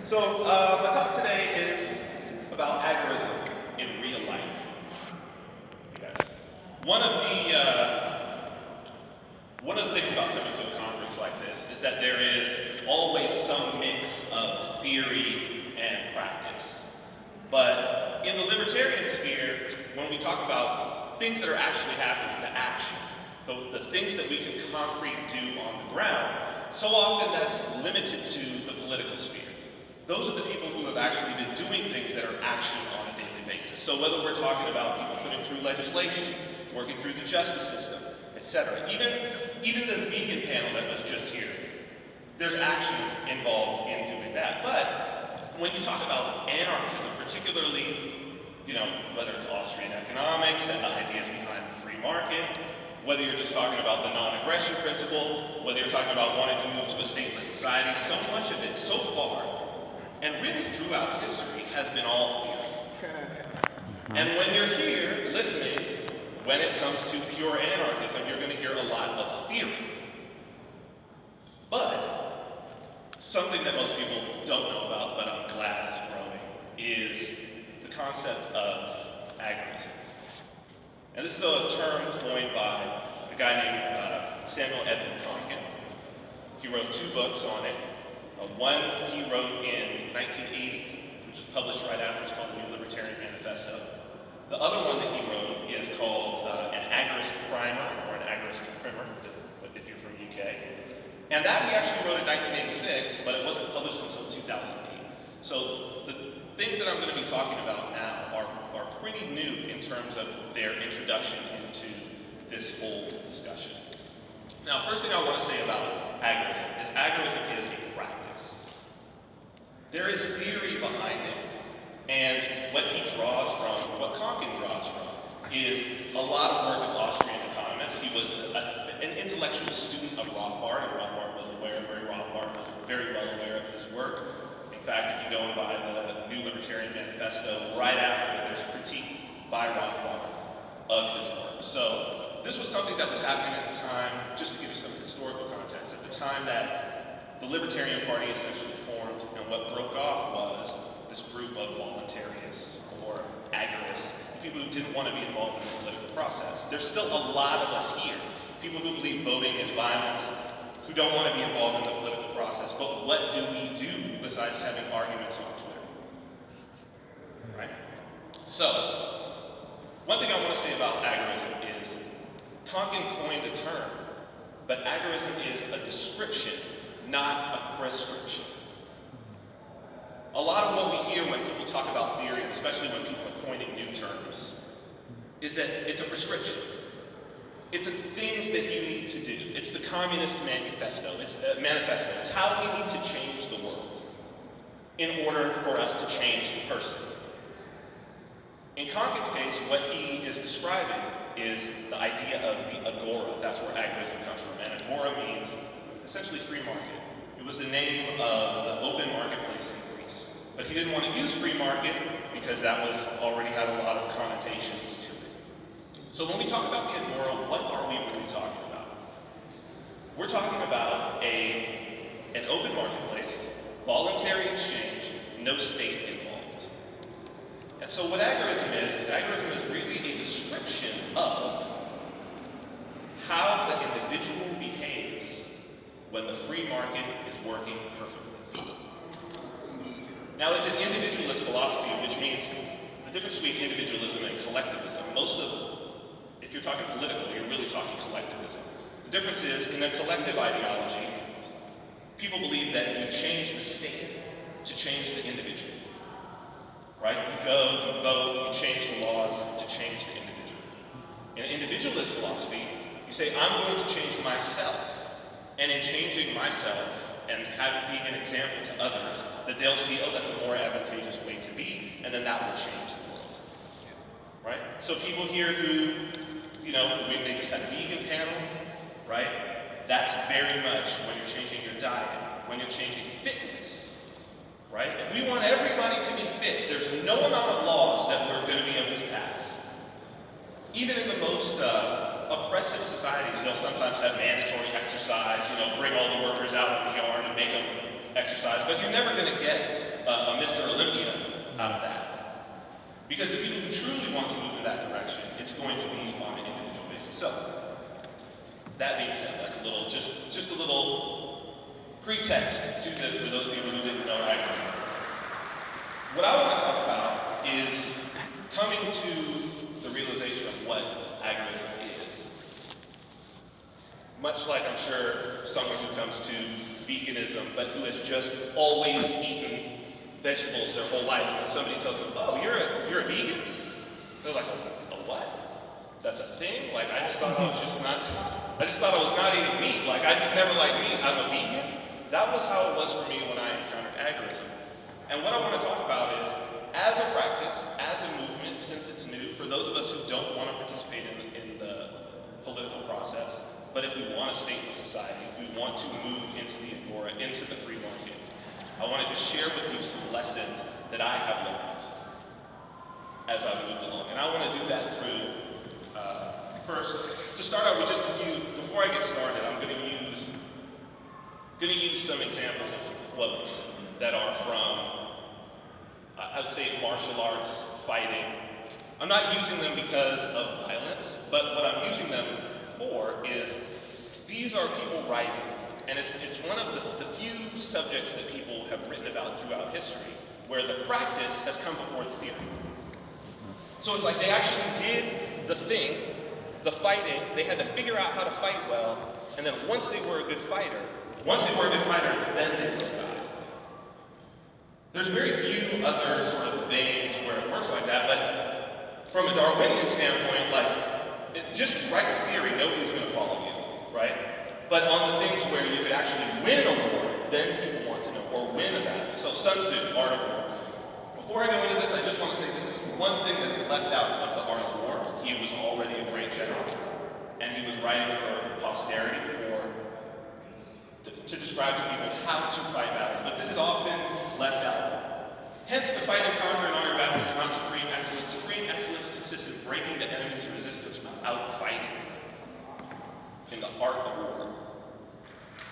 So, my talk today is about agorism in real life. Yes. One of the one of the things about coming to a conference like this is that there is always some mix of theory and practice. But in the libertarian sphere, when we talk about things that are actually happening, the action, the things that we can concrete do on the ground, so often that's limited to the political sphere. Those are the people who have actually been doing things that are action on a daily basis. So whether we're talking about people putting through legislation, working through the justice system, etc., even the vegan panel that was just here, there's action involved in doing that. But when you talk about anarchism, particularly, whether it's Austrian economics and the ideas behind the free market, whether you're just talking about the non-aggression principle, whether you're talking about wanting to move to a stateless society, so much of it so far, and really throughout history, has been all theory. And when you're here listening, when it comes to pure anarchism, you're going to hear a lot of theory. But something that most people don't know about, but I'm glad is growing, is the concept of agorism. And this is a term coined by a guy named Samuel Edmund Konkin. He wrote 2 books on it. One he wrote in 1980, which was published right after. It's called the New Libertarian Manifesto. The other one that he wrote is called an Agorist Primer, or an Agorist Primer, if you're from UK. And that he actually wrote in 1986, but it wasn't published until 2008. So the things that I'm going to be talking about now are pretty new in terms of their introduction into this whole discussion. Now, first thing I want to say about agorism is a practice. There is theory behind it, and what he draws from, what Konkin draws from, is a lot of work with Austrian economists. He was an intellectual student of Rothbard, and Rothbard was very well aware of his work. In fact, if you go and buy the New Libertarian Manifesto, right after it, there's a critique by Rothbard of his work. So this was something that was happening at the time, just to give you some historical context, at the time that the Libertarian Party essentially formed, and what broke off was this group of voluntarists or agorists, people who didn't want to be involved in the political process. There's still a lot of us here, people who believe voting is violence, who don't want to be involved in the political process. But what do we do besides having arguments on Twitter? Right? So, one thing I want to say about agorism is, Konkin coined the term, but agorism is a description, not a prescription. A lot of what we hear when people talk about theory, and especially when people are coining new terms, is that it's a prescription. It's the things that you need to do. It's the Communist Manifesto. It's how we need to change the world in order for us to change the person. In Konkin's case, what he is describing is the idea of the agora. That's where agorism comes from. And agora means essentially free market. It was the name of the open marketplace in Greece. But he didn't want to use free market because that was already had a lot of connotations to it. So when we talk about the agora, what are we really talking about? We're talking about an open marketplace, voluntary exchange, no state involved. And so what agorism is really a description of how the individual behaves when the free market is working perfectly. Now, it's an individualist philosophy, which means the difference between individualism and collectivism. If you're talking political, you're really talking collectivism. The difference is, in a collective ideology, people believe that you change the state to change the individual. Right? You go, you vote, you change the laws to change the individual. In individualist philosophy, you say, I'm going to change myself. And in changing myself and being an example to others, that they'll see, oh, that's a more advantageous way to be, and then that will change the world. Right? So people here who, they just had a vegan panel, right? That's very much when you're changing your diet, when you're changing fitness, right? If we want everybody to be fit, there's no amount of laws that we're going to be able to pass. Even in the most oppressive societies, they'll sometimes have mandatory exercise, bring all the workers out in the yard and make them exercise, but you're never going to get a Mr. Olympia out of that. Because the people who truly want to move in that direction, it's going to be on an individual basis. So, that being said, that's a little, just a little pretext to this for those people who didn't know agorism. What I want to talk about is coming to the realization of what agorism is. Much like I'm sure someone who comes to veganism, but who has just always eaten vegetables their whole life, and somebody tells them, "Oh, you're a vegan?" They're like, "A what? That's a thing? Like I just thought I was not eating meat. Like I just never liked meat. I'm a vegan." That was how it was for me when I encountered agorism. And what I want to talk about is, as a practice, as a movement, since it's new, for those of us who don't want to participate in the political process, but if we want a stateless society, if we want to move into the agora, into the free market, I want to just share with you some lessons that I have learned as I've moved along. And I want to do that through, first, to start out with just a few, before I get started, I'm going to use some examples and some quotes that are from, I would say, martial arts, fighting. I'm not using them because of violence, but what I'm using them for is, these are people writing, and it's one of the few subjects that people have written about throughout history where the practice has come before the theory. So it's like they actually did the thing, the fighting, they had to figure out how to fight well, and then once they were a good fighter, then they could die. There's very few other sort of veins where it works like that, but from a Darwinian standpoint, just write a theory, nobody's going to follow you, right? But on the things where you could actually win a war, then people want to know, or win a battle. So Sun Tzu, Art of War. Before I go into this, I just want to say this is one thing that is left out of the Art of War. He was already a great general, and he was writing for posterity, to describe to people how to fight battles, but this is often left out. Hence, the fight and conquer in all your battles is not supreme excellence. Supreme excellence consists in breaking the enemy's resistance without fighting in the art of war.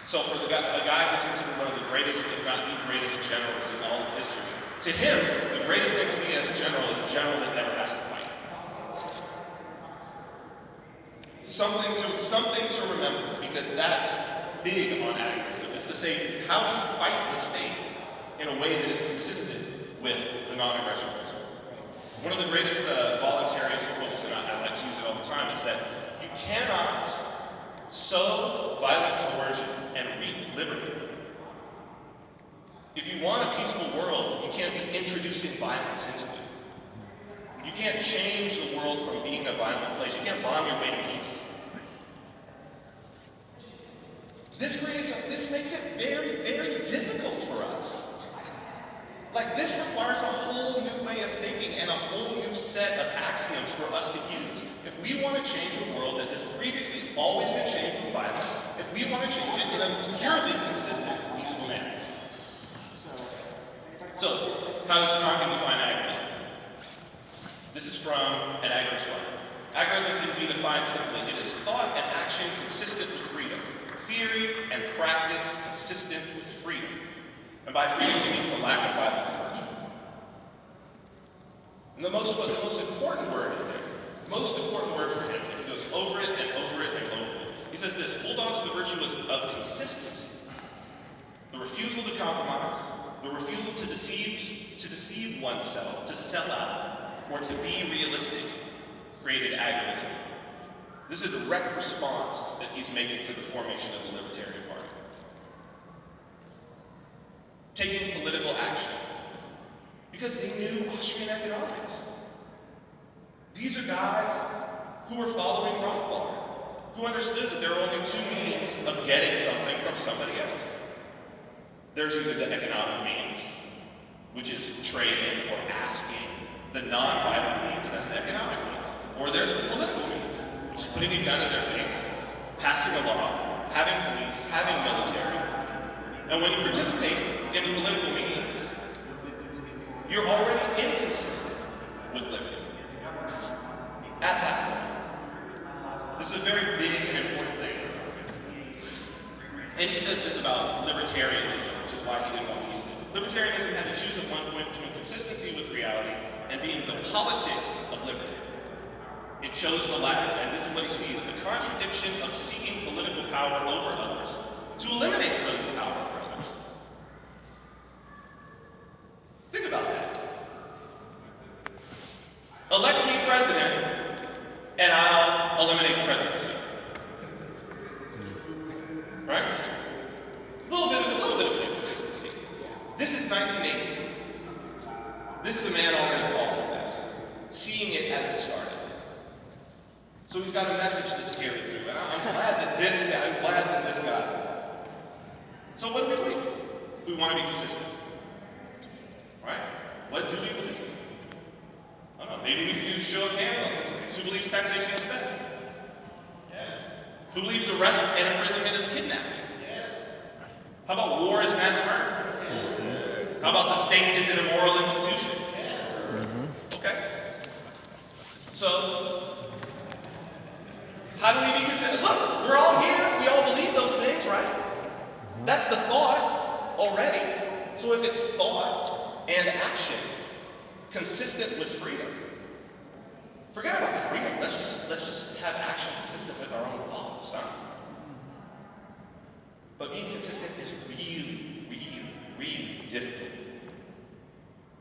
So for a guy who's considered one of the greatest, if not the greatest generals in all of history, to him, the greatest thing to me as a general is a general that never has to fight. Something to remember, because that's big on agorism. It's to say, how do you fight the state in a way that is consistent with the non-aggression principle? One of the greatest voluntarist quotes, and I like to use it all the time, is that you cannot sow violent coercion and reap liberty. If you want a peaceful world, you can't be introducing violence into it. You can't change the world from being a violent place. You can't bomb your way to peace. This makes it very, very difficult for us. Like, this requires a whole new way of thinking and a whole new set of axioms for us to use. If we want to change a world that has previously always been changed with violence, if we want to change it in a purely consistent, peaceful manner. So, how can we define agorism? This is from an agorist writer. Agorism can be defined simply: it is thought and action consistent with freedom. Theory and practice consistent with freedom. And by freedom, he means a lack of violent coercion. And the most important word in there, most important word for him, and he goes over it and over it and over it. He says this: hold on to the virtues of consistency. The refusal to compromise, the refusal to deceive oneself, to sell out, or to be realistic, created agorism. This is a direct response that he's making to the formation of the Libertarian Party. Taking political action, because they knew Austrian economics. These are guys who were following Rothbard, who understood that there are only two means of getting something from somebody else. There's either the economic means, which is trading or asking, the non-violent means, that's the economic means, or there's the political means, which is putting a gun in their face, passing a law, having police, having military. And when you participate in the political means, you're already inconsistent with liberty. At that point. This is a very big and important thing for Darwin. And he says this about libertarianism, which is reasons why he didn't want to use it. Libertarianism had to choose at one point between consistency with reality and being the politics of liberty. It chose the latter, and this is what he sees: the contradiction of seeking political power over others to eliminate political power over others. Think about that. Elect me president, and I'll eliminate the presidency. Right? A little bit of inconsistency. This is 1980. This is a man already calling this, seeing it as it started. So he's got a message that's carried through, and I'm glad that this guy. So what do we believe? If we want to be consistent, right? What do we believe? I don't know. Maybe we can do show of hands on these things. Who believes taxation is theft? Yes. Who believes arrest and imprisonment is kidnapping? Yes. How about war is mass murder? Yes. How about the state is an immoral institution? Yes. Okay. So, how do we be consistent? Look, we're all here. We all believe those things, right? That's the thought already. So if it's thought and action consistent with freedom, forget about the freedom. Let's just have action consistent with our own thoughts, huh? But being consistent is really, really, really difficult.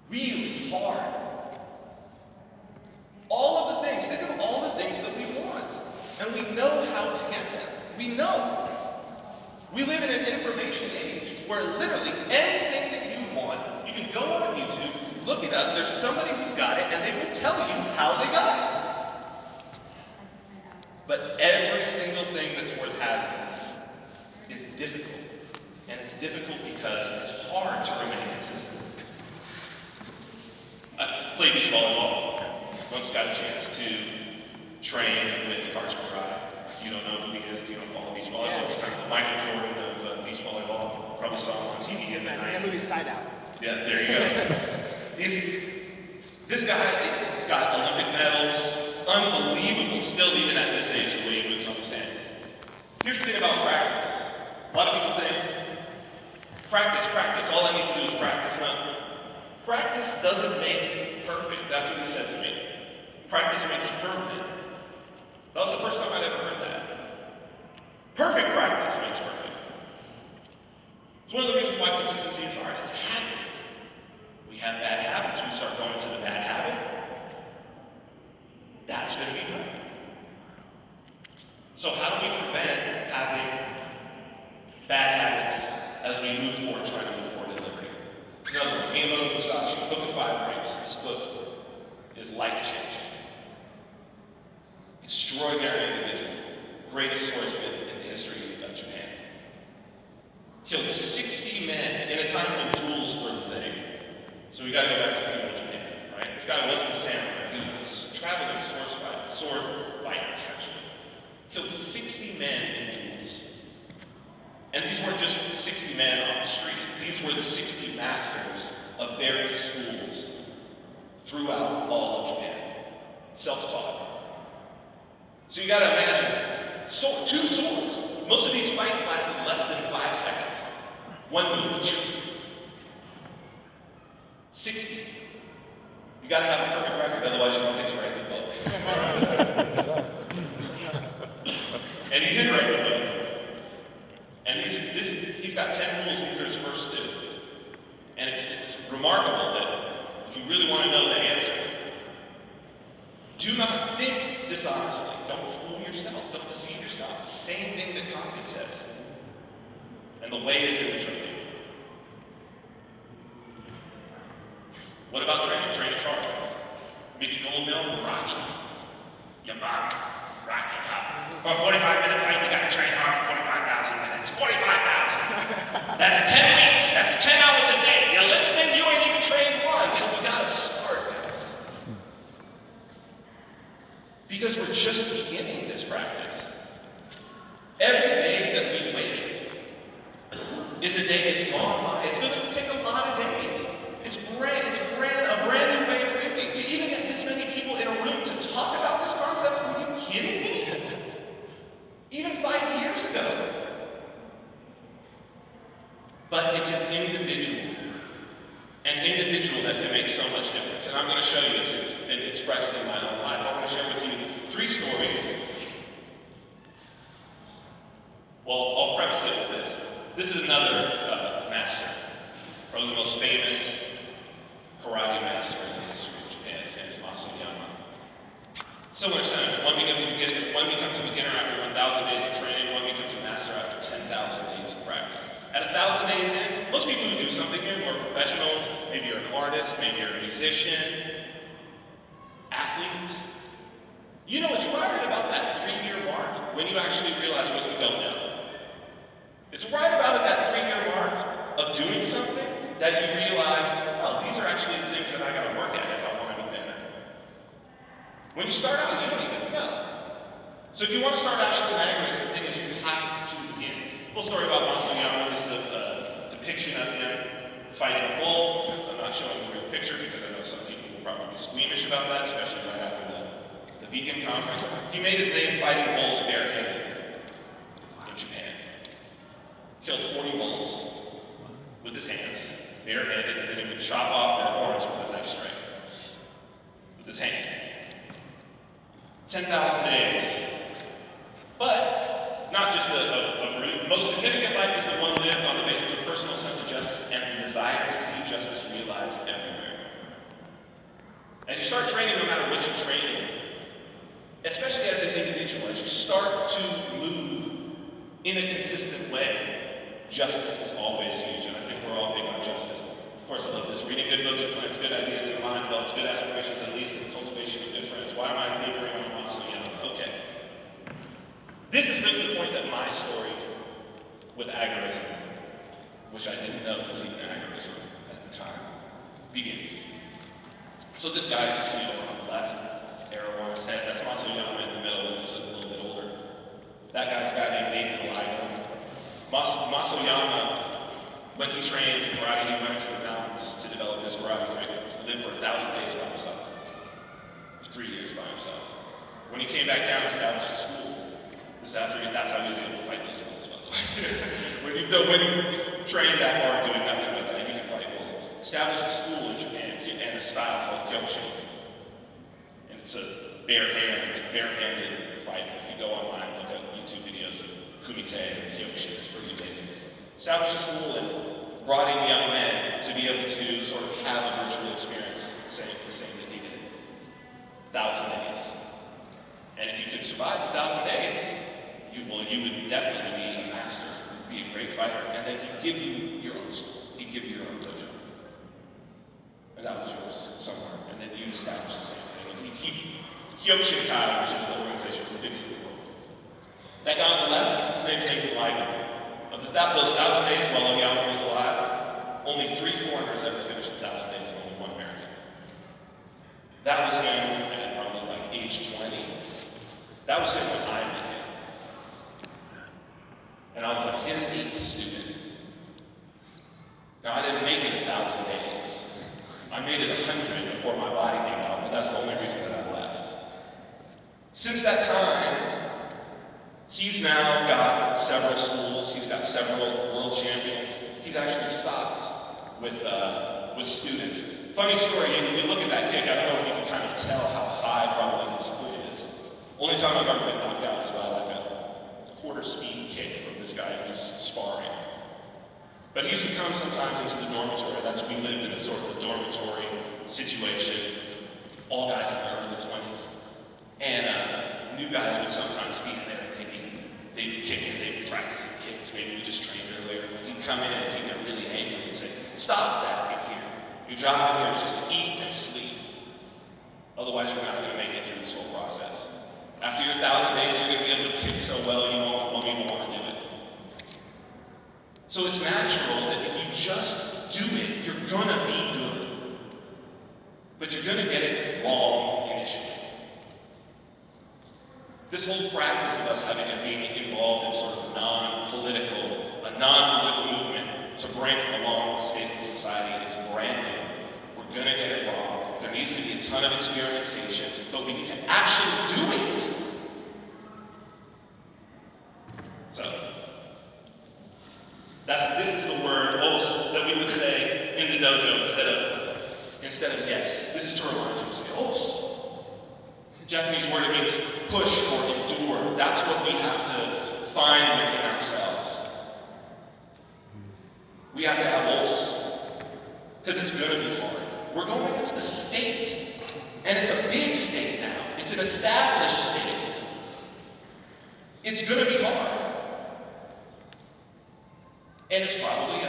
Really hard. All of the things, think of all the things that we want. And we know how to get them. We know. We live in an information age where literally anything that you want, you can go on YouTube, look it up, there's somebody who's got it, and they will tell you how they got it. But every single thing that's worth having is difficult. And it's difficult because it's hard to remain consistent. I played beach volleyball. Once got a chance to train with Carson Fry. You don't know who he is if you don't follow beach volleyball. It's kind of the Michael Jordan of beach volleyball. Probably saw him on TV in the 90s. That movie Side Out. Yeah, there you go. This guy, he's got Olympic medals. Unbelievable, still even at this age, the way he moves on the sand. Here's the thing about practice. A lot of people say, practice, all I need to do is practice. No. Practice doesn't make perfect. That's what he said to me. Practice makes permanent. That was the first time I'd ever heard that. Perfect practice makes perfect. It's one of the reasons why consistency is hard. It's habit. We have bad habits. We start going to the bad habit. That's going to be good. So how do we prevent having bad habits as we move forward, trying to move forward in liberty? Another one, Miyamoto Musashi, Book of 5 Rings. This book is life-changing. Extraordinary individual, greatest swordsman in the history of Japan. Killed 60 men in a time when duels were the thing. So we got to go back to feudal Japan, right? This guy wasn't a samurai; he was a traveling sword fighter, essentially. Killed 60 men in duels, and these weren't just 60 men off the street. These were the 60 masters of various schools throughout all of Japan, self-taught. So you gotta imagine, two swords. Most of these fights lasted less than 5 seconds. One move, 60. You gotta have a perfect record, otherwise you won't get to write the book. And he did write the book. And he's got 10 rules, these are his first 2. And it's remarkable that if you really want to know the answer, do not think dishonestly. Don't fool yourself. Don't deceive yourself. The same thing that Conkin says. And the way is in the training. What about training? Training's hard. Mickey Gold Medal for Rocky. You bombed. Rocky pop. For a 45-minute fight, you gotta train hard for 45,000 minutes. 45,000! That's 10 weeks. That's 10 hours a day. You're listening? You ain't even trained once. So we gotta start this. Because we're just beginning this practice. Every day that we wait is a day that's gone by. It's going to take a lot of days. It's a brand new way of thinking. To even get this many people in a room to talk about this concept, are you kidding me? Even 5 years ago. But it's it's an individual that can make so much difference. And I'm going to show you it's been expressed in my own life. I want to share with you 3 stories. Well, I'll preface it with this. This is another master, probably the most famous karate master in the history of Japan. His name is Masayama. Similar sentiment. One becomes a beginner after 1,000 days of training. One becomes a master after 10,000 days of practice. At 1,000 days in, most people who do something here, more professionals, maybe you're an artist, maybe you're a musician, athlete. You know, it's right about that 3-year mark when you actually realize what you don't know. It's right about at that 3-year mark of doing something that you realize, oh, these are actually the things that I gotta work at if I want to be better. When you start out, you don't even know. So if you want to start out as an agorist, the thing is you have to begin. A little story about Masayama. This is a depiction of him fighting a bull. I'm not showing the real picture because I know some people will probably be squeamish about that, especially right after the vegan conference. He made his name fighting bulls barehanded in Japan. Killed 40 bulls with his hands, barehanded, and then he would chop off their horns with a knife strike with his hands. 10,000 days. But not just a brute. Most significant life is the one lived on the basis of personal sense of justice and the desire to see justice realized everywhere. As you start training, no matter what you train in, especially as an individual, as you start to move in a consistent way, justice is always huge, and I think we're all big on justice. Of course, I love this. Reading good books plants good ideas in the mind, develops good aspirations and leads to the cultivation of good friends. Why am I laboring on Masayama? Okay. This is really the point that my story with agorism, which I didn't know was even agorism at the time, begins. So this guy, you see over on the left, arrow on his head, that's Masayama in the middle, and this is a little bit older. That guy's a guy named Nathan Ligo. Masayama, when he trained in karate, he went into the mountains to develop his karate fitness. He lived for 1,000 days by himself. 3 years by himself. When he came back down, he established a school. That's how he was able to fight those bulls, by the way. when you train that hard doing nothing but that, you can fight bulls. Established a school in Japan and a style called Kyoshin. And it's a barehanded fighting. If you go online, look at YouTube videos of Kumite and Kyoshin, it's pretty amazing. Established a school and brought in young men to be able to sort of have a virtual experience, the same that he did. 1,000 days. And if you could survive the 1,000 days, you would definitely be a master, be a great fighter, and then he'd give you your own school. He'd give you your own dojo. And that was yours somewhere. And then you establish the same thing. And Kyoshin Kai, which is the organization, was the biggest in the world. That guy on the left, his name's Nathan Ligo. Of those 1,000 days while Oyama was alive, only 3 foreigners ever finished the 1,000 days and only 1 American. That was him at probably like age 20. That was him when I met him. And I was like his 8th student. Now I didn't make it 1,000 days. I made it 100 before my body came out, but that's the only reason that I left. Since that time, he's now got several schools, he's got several world champions. He's actually stopped with students. Funny story, you look at that kick, I don't know if you can kind of tell how high probably his foot is. Only time I've ever been knocked out is by like a quarter speed kick from this guy just sparring. But he used to come sometimes into the dormitory. We lived in a sort of a dormitory situation. All guys in their early 20s. And new guys would sometimes be in there and they'd be kicking, they'd be practicing kicks. Maybe we just trained earlier. He'd come in and he'd get really angry and say, stop that in here. Your job in here is just to eat and sleep. Otherwise, you're not going to make it through this whole process. After your 1,000 days, you're going to be able to kick so well you won't even want to do it. So it's natural that if you just do it, you're going to be good. But you're going to get it wrong initially. This whole practice of us being involved in sort of a non-political movement to bring along a stable society is brand new. We're going to get it wrong. There needs to be a ton of experimentation, but we need to actually do it. So, This is the word os that we would say in the dojo instead of yes. This is to remind you to say os. Japanese word, it means push or endure. That's what we have to find within ourselves. We have to have os, because it's going to be hard. We're going against the state, and it's a big state now. It's an established state. It's going to be hard. And it's probably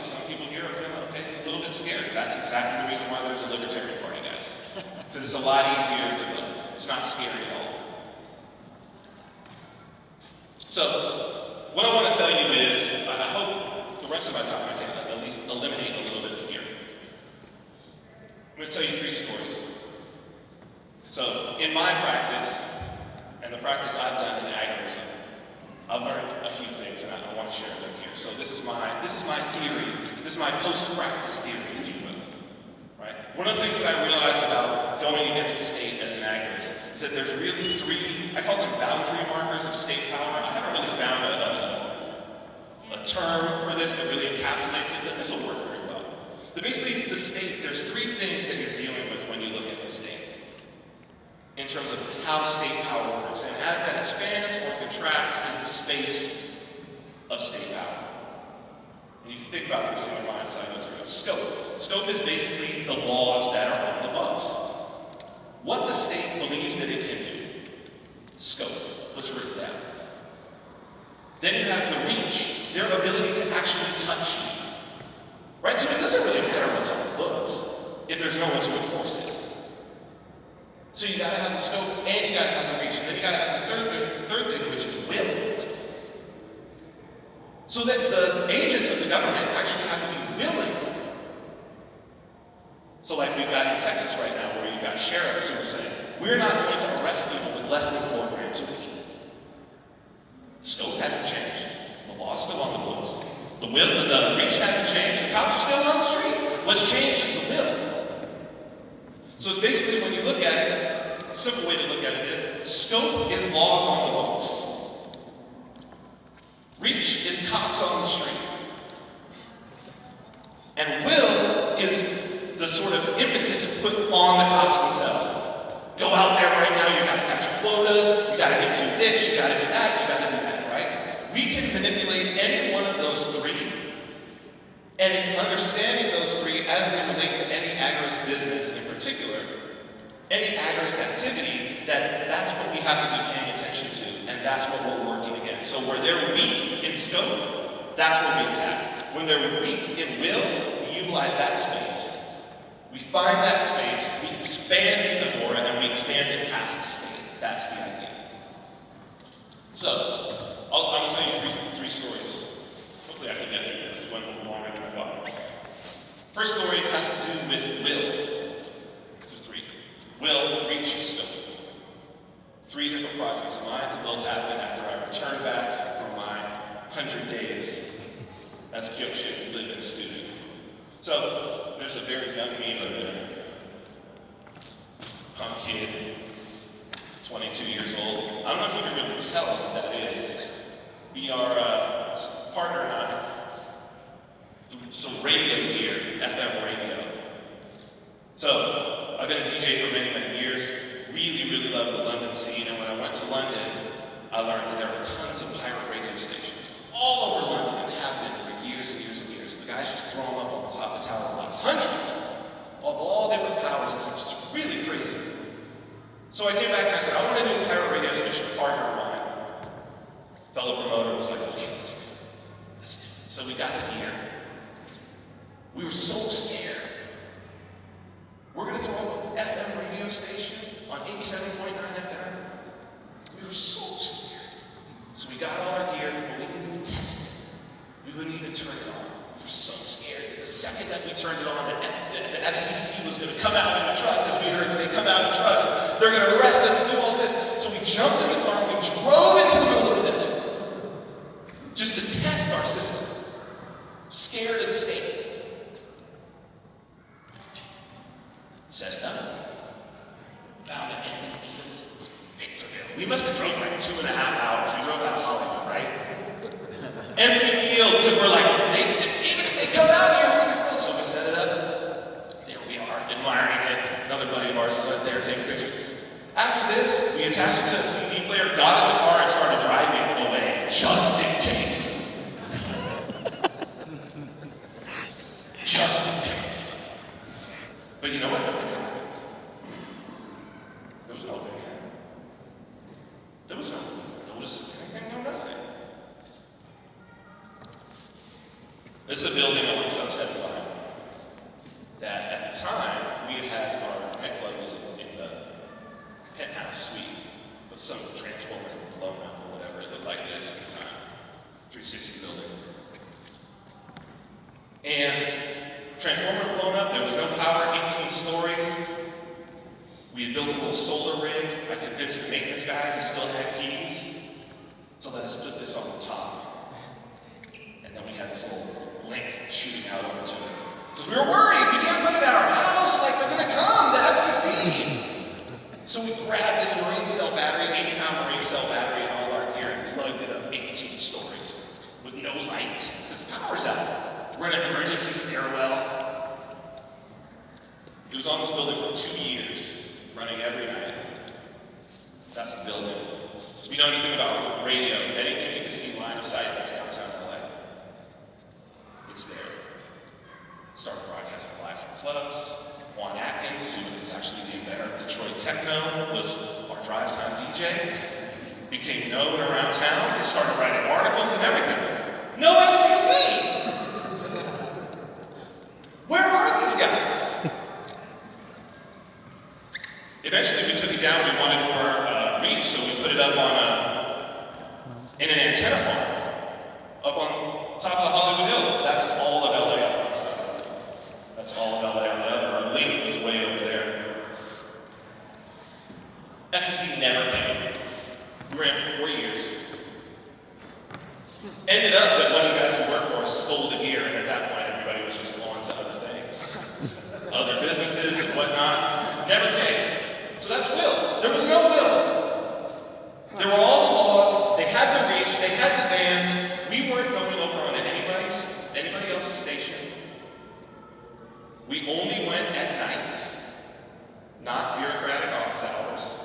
some people here are feeling, okay, it's a little bit scary. That's exactly the reason why there's a Libertarian Party, guys. Because it's a lot easier to vote. It's not scary at all. So, what I want to tell you is, I hope the rest of my time I can at least eliminate a little bit of fear. I'm going to tell you 3 stories. So, in my practice, and the practice I've done in Agorism, I've learned a few things, and I want to share them here. So this is my theory. This is my post-practice theory, if you will. Right? One of the things that I realized about going against the state as an agorist is that there's really 3, I call them boundary markers of state power. I haven't really found a term for this that really encapsulates it, but this will work very well. But basically, the state, there's 3 things that you're dealing with when you look at the state, in terms of how state power works. And as that expands or contracts is the space of state power. And you can think about this in your mind as I go through it. Scope. Scope is basically the laws that are on the books. What the state believes that it can do. Scope. Let's write it down. Then you have the reach, their ability to actually touch you. Right? So it doesn't really matter what's on the books if there's no one to enforce it. So you gotta have the scope and you gotta have the reach. And then you gotta have the third thing, which is will. So that the agents of the government actually have to be willing. So like we've got in Texas right now, where you've got sheriffs who are saying, we're not going to arrest people with less than 4 grams a week. The scope hasn't changed. The law's still on the books. The reach hasn't changed. The cops are still on the street. What's changed is the will. So it's basically, when you look at it, a simple way to look at it is, scope is laws on the books. Reach is cops on the street. And will is the sort of impetus put on the cops themselves. Go out there right now, you gotta catch quotas, you gotta do this, you gotta do that, you gotta do that, right? We can manipulate any one of those 3. And it's understanding those 3 as they relate to any agorist business in particular, any agorist activity, that's what we have to be paying attention to, and that's what we're working against. So where they're weak in scope, that's what we attack. When they're weak in will, we utilize that space. We find that space, we expand the agora, and we expand it past the state. That's the idea. So, I'm going to tell you 3 stories. Hopefully I can get through this. This one a little longer than I thought. First story has to do with will. So 3. Will, reach, scope. 3 different projects of mine that both happened after I returned back from my 100 days as a Kyokushin live-in student. So, there's a very young me over there. Punk kid, 22 years old. I don't know if you can really tell what that is. We are, partner and I, some radio gear, FM radio. So, I've been a DJ for many, many years. Really, really love the London scene. And when I went to London, I learned that there were tons of pirate radio stations all over London and have been for years and years and years. The guys just throw them up on the top of tower blocks. Hundreds of all different powers. It's really crazy. So I came back and I said, I want to do a pirate radio station. A partner of mine, fellow promoter, was like, okay, let's do it. So we got the gear. We were so scared. We're going to throw up an FM radio station on 87.9 FM. We were so scared. So we got all our gear, but we didn't even test it. We wouldn't even turn it on. We were so scared that the second that we turned it on, the FCC was going to come out in a truck, because we heard that they come out in trucks, they're going to arrest us and do all this. So we jumped in the car and we drove into the middle of the desert, just to test our system. Scared of the state. Said done. Found an empty field. Victorville. We must have drove like 2.5 hours. We drove out of Hollywood, right? Empty field, because we're like, even if they come out here, we can still, so we set it up. There we are, admiring it. Another buddy of ours is right there taking pictures. After this, we attached it to a CD player, got in the car, and started driving away, just in case. Just in case. But you know what? Nothing happened. There was no bang. There was no notice of anything, no nothing. This is a building along Sunset Line that at the time we had our nightclub was in the penthouse suite, but some transformer had blown up or whatever. It looked like this at the time. 360 building. And transformer blown up, there was no power, 18 stories. We had built a little solar rig. I convinced the maintenance guy who still had keys to let us put this on the top. And then we had this little link shooting out over to it. Because we were worried, we can't put it at our house, like they're gonna come, the FCC. So we grabbed this marine cell battery, 80-pound marine cell battery and all our gear and lugged it up 18 stories with no light, because the power's out. We're in an emergency stairwell. It was on this building for 2 years, running every night. That's the building. If you know anything about radio, anything you can see line of sight that's downtown LA, it's there. Started broadcasting live from clubs. Juan Atkins, who is actually the inventor of Detroit Techno, was our drive time DJ. Became known around town. They started writing articles and everything. No FCC! Where are these guys? Eventually we took it down. We wanted more reach, so we put it up on in an antenna farm up on top of the Hollywood Hills. That's all of LA on one side. That's all of LA on the other. Our link was way over there. FCC never came. We ran for 4 years. Ended up that one of the guys who worked for us stole the gear, and at that point everybody was just on to other things. Other businesses and whatnot. Never came. So that's will. There was no will. There were all the laws, they had the reach, they had the bands. We weren't going over onto anybody else's station. We only went at night, not bureaucratic office hours.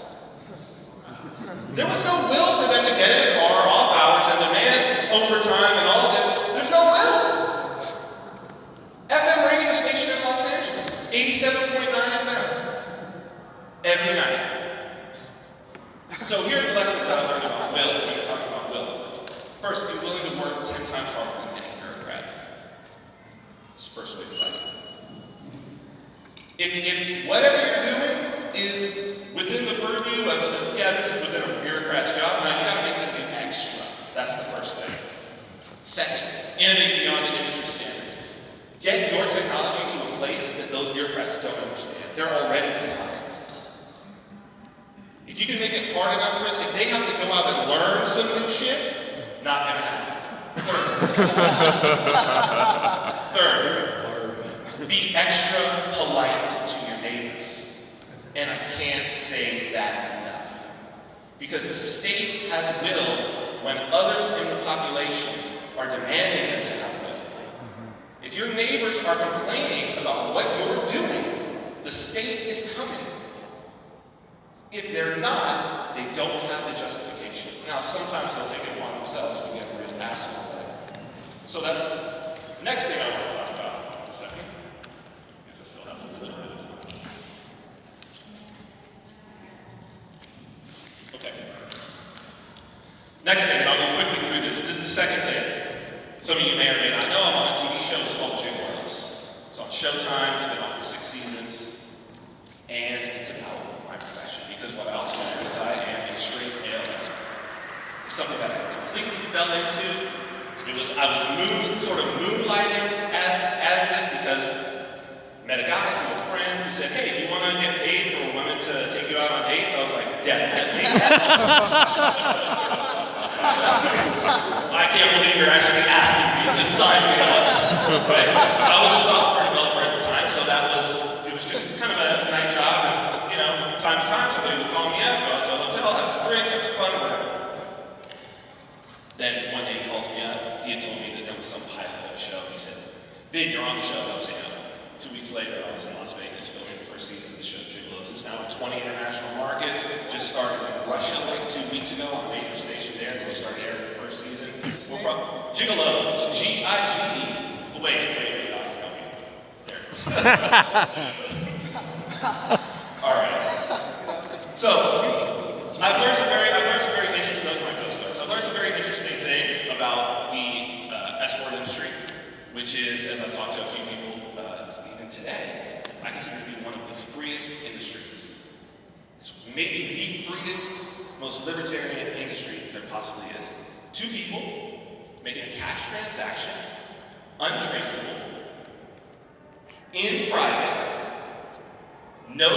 There was no will for them to get in a car off hours and demand overtime and all of this. There's no will. FM radio station in Los Angeles, 87.9 FM, every night. So here are the lessons that I learned about will when you're talking about will. First, be willing to work 10 times harder than any bureaucrat. It's the first way to fight. If whatever you're doing is within the purview of, this is within a bureaucrat's job, now you gotta make them do extra. That's the first thing. Second, innovate beyond the industry standard. Get your technology to a place that those bureaucrats don't understand. They're already behind. If you can make it hard enough for them, if they have to go out and learn some new shit, not gonna happen. Third, be extra polite to your neighbors. And I can't say that enough. Because the state has will when others in the population are demanding them to have will. If your neighbors are complaining about what you're doing, the state is coming. If they're not, they don't have the justification. Now, sometimes they'll take it upon themselves to get a real asshole. So that's the next thing I want to talk about in a second. I guess I still have a little bit of time. Okay. Next thing, and I'll go quickly through this. This is the second thing. Some of you may or may not know, I'm on a TV show. It's called Gigolos. It's on Showtime. It's been on for 6 seasons. And it's about my profession, because what I also am is I am a straight male wrestler. It's something that I completely fell into. I was sort of moonlighting as this because I met a guy through a friend who said, hey, do you want to get paid for women to take you out on dates? I was like, definitely. I can't believe you're actually asking me to sign me up. But I was a software developer at the time, so it was just kind of a night job, and time to time somebody would call me up, go out to a hotel, have some drinks, have some fun, whatever. Then one day he calls me up, he had Vin, you're on the show. I'm saying 2 weeks later, I was in Las Vegas filming the first season of the show, Gigolos. It's now in 20 international markets. Just started in Russia like 2 weeks ago on a major station there. They just started airing the first season. We're from Gigolos, G-I-G. Oh, wait, I can help you. There. All right. So, I've learned some very interesting, those are my co-stars. I've learned some very interesting things about the escort industry, which is, as I've talked to a few people, even today, I consider to be one of the freest industries. It's maybe the freest, most libertarian industry there possibly is. 2 people making a cash transaction, untraceable, in private, no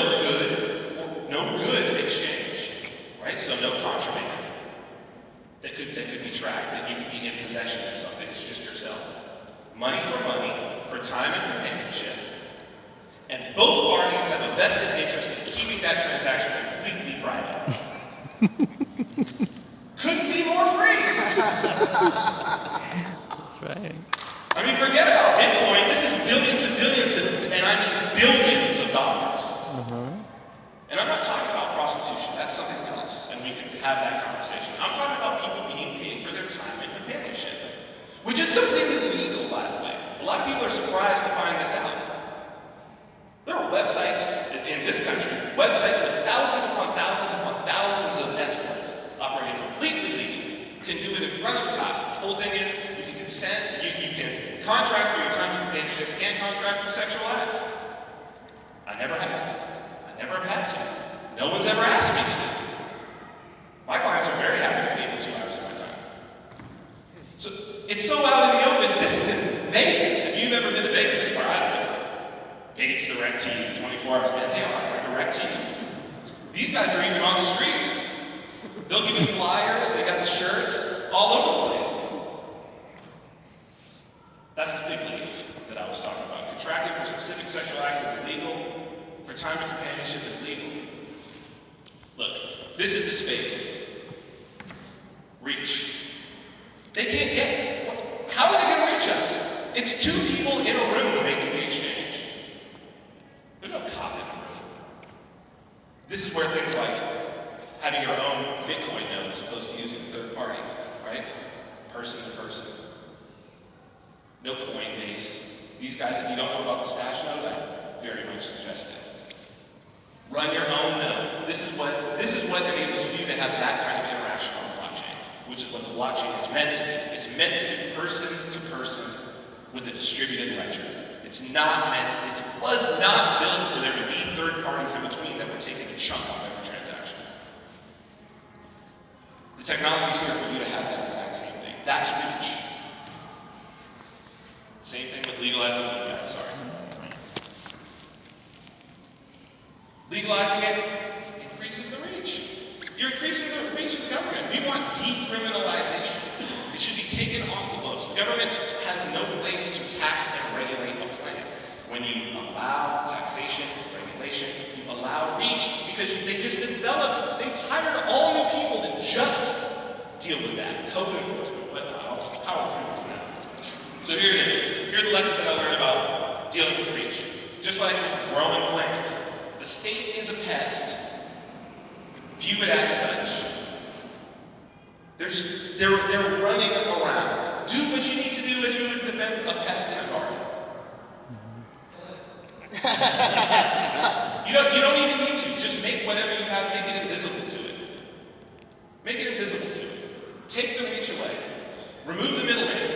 good exchanged, right? So no contraband that could be tracked, that you could be in possession of something. It's just yourself. Money, for time and companionship. And both parties have a vested interest in keeping that transaction completely private. Couldn't be more free! That's right. I mean, forget about Bitcoin. This is billions and billions, and I mean billions of dollars. And I'm not talking about prostitution. That's something else, and we can have that conversation. I'm talking about people being paid for their time and companionship, which is completely legal, by the way. A lot of people are surprised to find this out. There are websites in this country, websites with thousands upon thousands of escorts operating completely legally. You can do it in front of a cop. The whole thing is, you can consent, you can contract for your time and companionship, you can't contract for sexual acts. I never have. I never have had to. No one's ever asked me to. My clients are very happy to pay for 2 hours of my time. So it's so out in the open. This is in Vegas. If you've ever been to Vegas, this is where I live. Gates, DirecTV, 24 hours. And they are DirecTV. These guys are even on the streets. They'll give you flyers. They got the shirts all over the place. That's the fig leaf that I was talking about. Contracting for specific sexual acts is illegal. For time and companionship is legal. Look, this is the space. Reach. They can't get it. How are they going to reach us? It's 2 people in a room making the exchange. There's no cop in the room. This is where things like having your own Bitcoin node as opposed to using a third party, right? Person to person. No Coinbase. These guys, if you don't know about the stash node, I very much suggest it. Run your own node. This is what enables you to have that kind of interaction on the blockchain, which is what the blockchain is meant to be. It's meant to be person to person with a distributed ledger. It was not built for there to be third parties in between that were taking a chunk off every transaction. The technology is here for you to have that exact same thing. That's reach. Same thing with legalizing weed. Sorry. Legalizing it increases the reach. You're increasing the reach of the government. We want decriminalization. It should be taken off the books. The government has no place to tax and regulate a plan. When you allow taxation, regulation, you allow reach because they've hired all new people to just deal with that. Code enforcement, whatnot. I'll power through this now. So here it is. Here are the lessons that I learned about dealing with reach. Just like with growing plants, the state is a pest. View it as such. They're running around. Do what you need to do as you would defend a pest in a garden. You don't even need to. Just make whatever you have, make it invisible to it. Make it invisible to it. Take the reach away. Remove the middleman.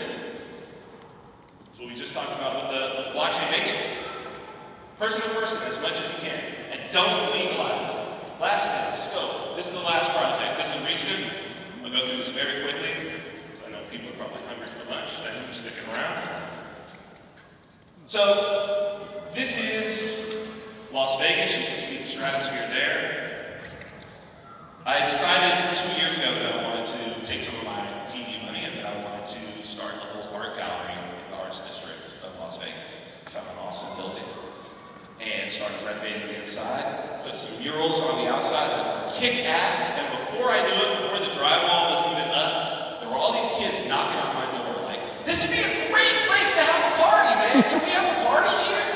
That's what we just talked about with the blockchain. Make it person to person as much as you can. And don't legalize it. Last thing, scope. This is the last project. This is recent. I'll go through this very quickly, because I know people are probably hungry for lunch. Thank you for sticking around. So, this is Las Vegas. You can see the stratosphere there. I decided 2 years ago that I wanted to take some of my TV money and that I wanted to start a little art gallery in the arts district of Las Vegas. I found an awesome building and started renovating the inside, put some murals on the outside that were kick-ass, and before I knew it, before the drywall was even up, there were all these kids knocking on my door like, "This would be a great place to have a party, man! can we have a party here?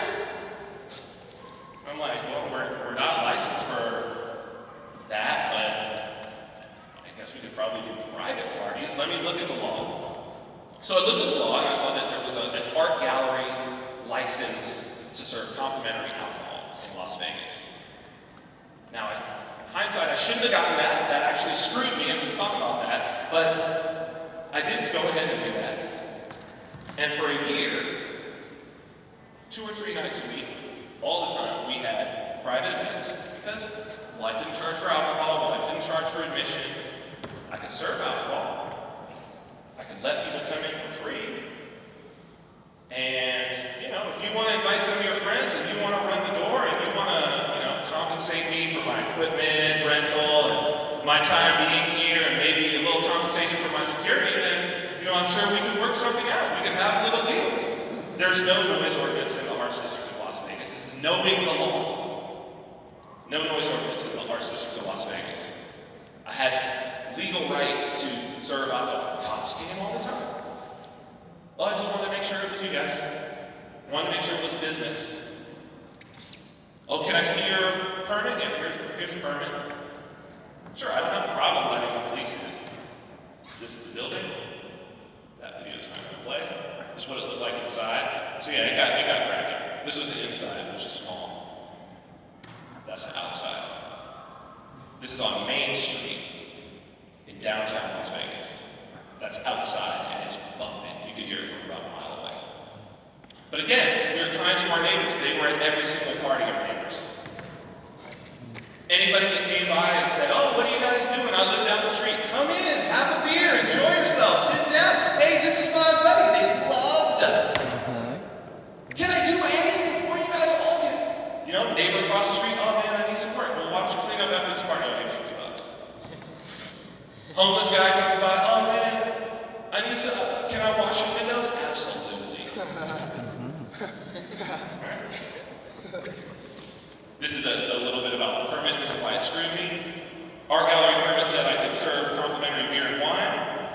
I'm like, well, we're not licensed for that, but I guess we could probably do private parties. Let me look at the law. So I looked at the law and I saw that there was an art gallery license to serve complimentary alcohol in Las Vegas. Now, in hindsight, I shouldn't have gotten that. That actually screwed me, and we'll talk about that. But I did go ahead and do that. And for a year, 2 or 3 nights a week, all the time, we had private events because, well, I couldn't charge for alcohol, well, I couldn't charge for admission. I could serve alcohol. I could let people come in for free. And, you know, if you want to invite some of your friends and you want to run the door and you want to, you know, compensate me for my equipment rental and my time being here and maybe a little compensation for my security, then, you know, I'm sure we could work something out. We could have a little deal. There's no noise ordinance in the Arts District of Las Vegas. This is knowing the law. No noise ordinance in the Arts District of Las Vegas. I had legal right to serve alcohol. Cops came all the time. Well, I just wanted to make sure it was you guys. I wanted to make sure it was business. Oh, can I see your permit? Yeah, here's your permit. Sure, I don't have a problem letting the police in. This is the building. That video's not going to play. This is what it looked like inside. So yeah, it got cracking. This was the inside, which is small. That's the outside. This is on Main Street in downtown Las Vegas. That's outside and it's bumping. You could hear it from about a mile away. But again, we were kind to our neighbors. They were at every single party of neighbors. Anybody that came by and said, oh, what are you guys doing? I live down the street. Come in, have a beer, enjoy yourself, sit down. Hey, this is my buddy. They loved us. Can I do anything for you guys? All can. You know, neighbor across the street, oh man, I need some work. Well, why don't you clean up after this party? I'll give you $50. Homeless guy comes by, oh man, I need some, can I wash your windows? Absolutely. This is a little bit about the permit. This is why it screwed me. Art gallery permit said I could serve complimentary beer and wine.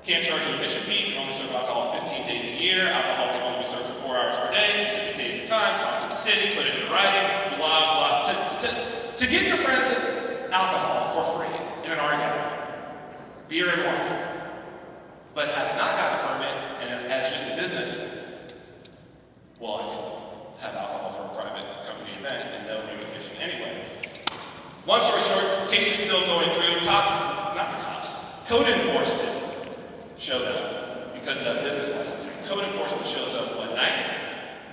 Can't charge an admission fee. Can only serve alcohol 15 days a year. Alcohol can only be served for 4 hours per day, specific days and times. Talk to the city, put it in writing, blah, blah. To give your friends alcohol for free in an art gallery. Beer and wine. But had I not gotten a permit, and as just a business, well, I could have alcohol for a private company event and no new admission anyway. Long story short, case is still going through. Code enforcement showed up because of that business licensing. Code enforcement shows up one night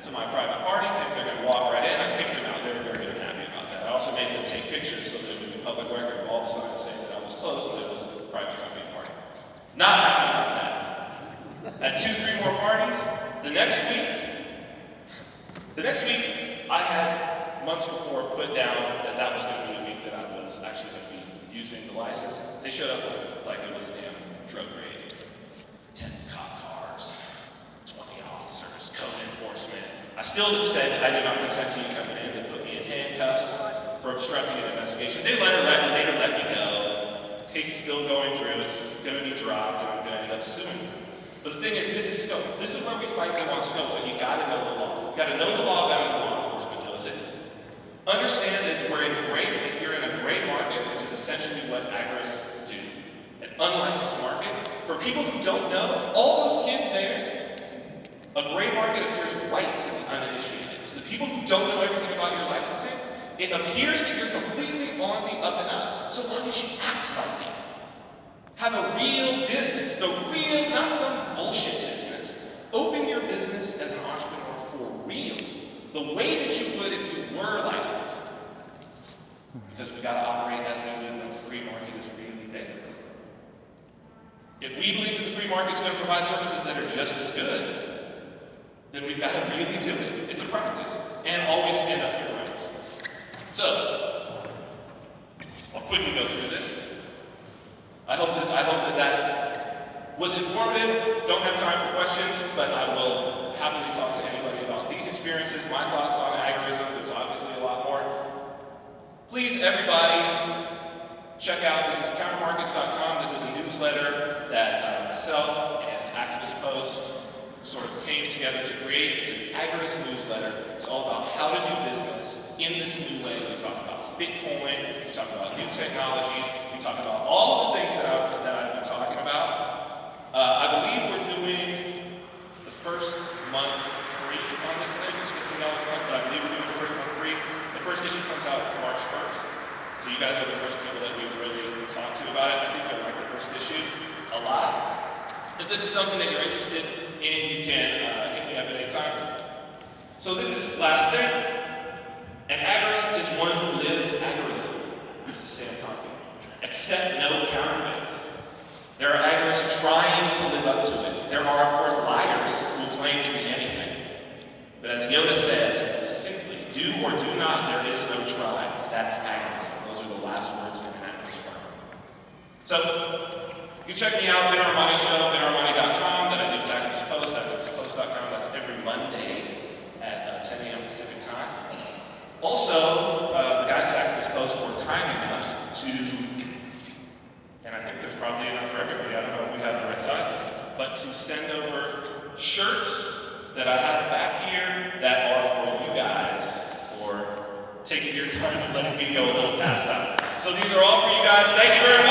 to my private party. Think they're going to walk right in. I kicked them out. They were very unhappy about that. I also made them take pictures so that it would be public record of all the signs saying that I was closed and that it was a private company party. Not happy about that. At 2-3 more parties, the next week, I had months before put down that that was going to be the week that I was actually going to be using the license. They showed up like it was a damn drug raid. 10 cop cars, 20 officers, code enforcement. I still said I did not consent to you coming in to put me in handcuffs for obstructing an investigation. They later let me go. The case is still going through. It's going to be dropped, and I'm going to end up suing them. But the thing is, this is scope. This is where we fight them on scope, but you gotta know the law. You gotta know the law better than law enforcement knows it. Understand that if you're in a gray market, which is essentially what agorists do, an unlicensed market, for people who don't know, all those kids there, a gray market appears white to the uninitiated. To the people who don't know everything about your licensing, it appears that you're completely on the up and up, so long as you act like it. Have a real business, not some bullshit business. Open your business as an entrepreneur for real. The way that you would if you were licensed. Because we gotta operate as we would when the free market is really big. If we believe that the free market's gonna provide services that are just as good, then we've gotta really do it. It's a practice. And always stand up for your rights. So, I'll quickly go through this. I hope that was informative. Don't have time for questions, but I will happily talk to anybody about these experiences, my thoughts on agorism. There's obviously a lot more. Please, everybody, check out, this is countermarkets.com. This is a newsletter that myself and activists post. sort of came together to create. It's an Agorism newsletter. It's all about how to do business in this new way. We talk about Bitcoin, we talk about new technologies, we talk about all the things that I've been talking about. I believe we're doing the first month free on this thing. It's $15 a month, but I believe we're doing the first month free. The first issue comes out March 1st. So you guys are the first people that we really talked to about it. I think you'll like the first issue a lot. If this is something that you're interested in, you can hit me up at any time. So this is last thing. An agorist is one who lives agorism. This is Sam Conkey. Accept no counterfeits. There are agorists trying to live up to it. There are, of course, liars who claim to be anything. But as Yoda said succinctly, do or do not, there is no try. That's agorism. Those are the last words in Anarchapulco. So, you check me out, Vin Armani Show, vinarmani.com, then I do Activist Post, activistpost.com. That's every Monday at 10 a.m. Pacific time. Also, the guys at Activist Post were kind enough to, and I think there's probably enough for everybody, I don't know if we have the right sizes, but to send over shirts that I have back here that are for you guys for taking your time and letting me go a little past that. So these are all for you guys. Thank you very much.